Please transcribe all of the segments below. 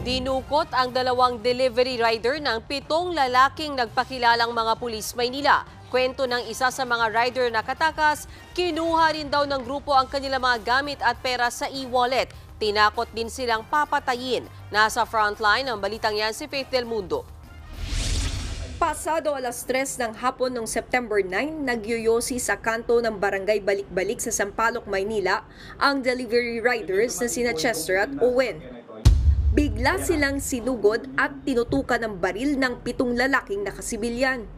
Dinukot ang dalawang delivery rider ng 7 lalaking nagpakilalang mga pulis Maynila. Kwento ng isa sa mga rider na katakas, kinuha rin daw ng grupo ang kanilang mga gamit at pera sa e-wallet. Tinakot din silang papatayin. Nasa frontline ng balitang yan si Faith Del Mundo. Pasado alas 3 ng hapon noong September 9, nagyoyosi sa kanto ng barangay Balik-Balik sa Sampaloc, Maynila ang delivery riders na sina Chester at Owen. Bigla silang sinugod at tinutukan ng baril ng 7 lalaking nakasibilyan.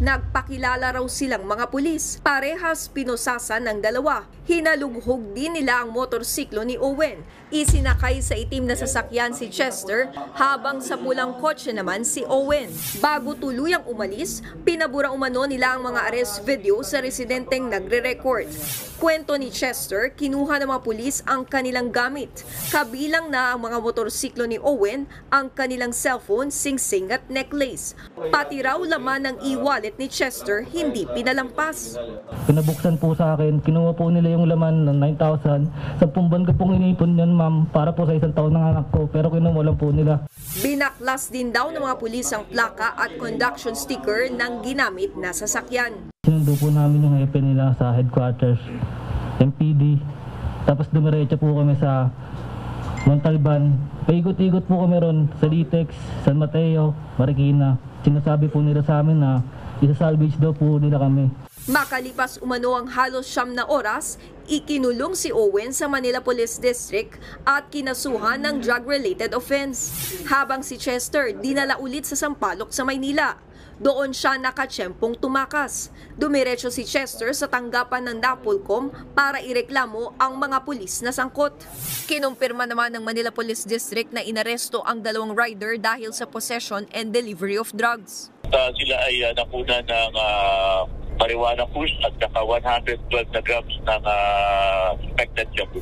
Nagpakilala raw silang mga pulis. Parehas pinusasan ng dalawa. Hinalughog din nila ang motorsiklo ni Owen. Isinakay sa itim na sasakyan si Chester habang sa pulang kotse naman si Owen. Bago tuluyang umalis, pinabura umano nila ang mga arrest video sa residenteng nagre-record. Kwento ni Chester, kinuha ng mga pulis ang kanilang gamit. Kabilang na ang mga motorsiklo ni Owen, ang kanilang cellphone, sing-sing at necklace. Pati raw laman ng e-wallet ni Chester hindi pinalampas. Pinabuksan po sa akin, kinuha po nila yung laman ng 9,000. 10 buwan ko pong inipon yan, ma'am, para po sa 1 taon ng anak ko, pero kinuha lang po nila. Binaklas din daw ng mga pulis ang plaka at conduction sticker ng ginamit na sasakyan. Sinundo po namin yung hepe nila sa headquarters, MPD. Tapos dumiretso po kami sa Montalban. Paikot-ikot po kami ron sa Litex, San Mateo, Marikina. Sinasabi po nila sa amin na isa-salvage daw po nila kami. Makalipas umano ang halos 9 na oras, ikinulong si Owen sa Manila Police District at kinasuhan ng drug-related offense. Habang si Chester dinala ulit sa Sampaloc sa Maynila. Doon siya nakatsyempong tumakas. Dumiretso si Chester sa tanggapan ng Napolcom para ireklamo ang mga pulis na sangkot. Kinumpirma naman ng Manila Police District na inaresto ang 2 rider dahil sa possession and delivery of drugs. Sila ay nakuna ng marijuana push at saka 112 na grams ng suspected shabu.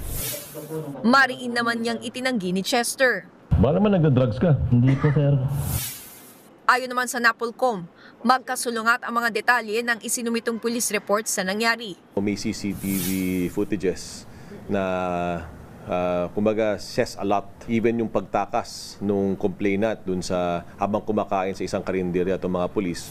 Mariin naman niyang itinanggi ni Chester. Baka naman nagda-drugs ka? Hindi po, sir. Ayon naman sa Napolcom, magkasulungat ang mga detalye ng isinumitong police report sa nangyari. May CCTV footages na kumbaga says a lot. Even yung pagtakas nung complainant dun sa habang kumakain sa isang karinderya itong mga pulis.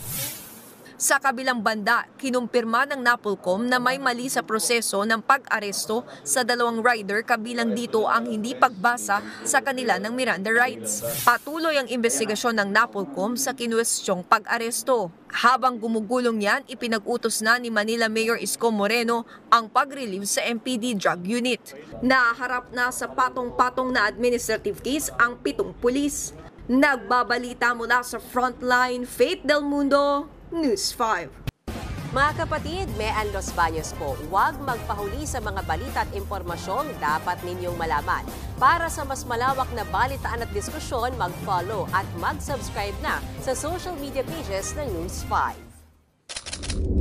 Sa kabilang banda, kinumpirma ng Napolcom na may mali sa proseso ng pag-aresto sa 2 rider, kabilang dito ang hindi pagbasa sa kanila ng Miranda rights. Patuloy ang investigasyon ng Napolcom sa kinwestyong pag-aresto. Habang gumugulong yan, ipinag-utos na ni Manila Mayor Isko Moreno ang pag-relieve sa MPD Drug Unit. Naharap na sa patong-patong na administrative case ang 7 pulis. Nagbabalita mula sa Frontline, Faith Del Mundo, News 5. Mga kapatid, Mean Los Baños po, huwag magpahuli sa mga balita at impormasyong dapat ninyong malaman. Para sa mas malawak na balitaan at diskusyon, mag-follow at mag-subscribe na sa social media pages ng News 5.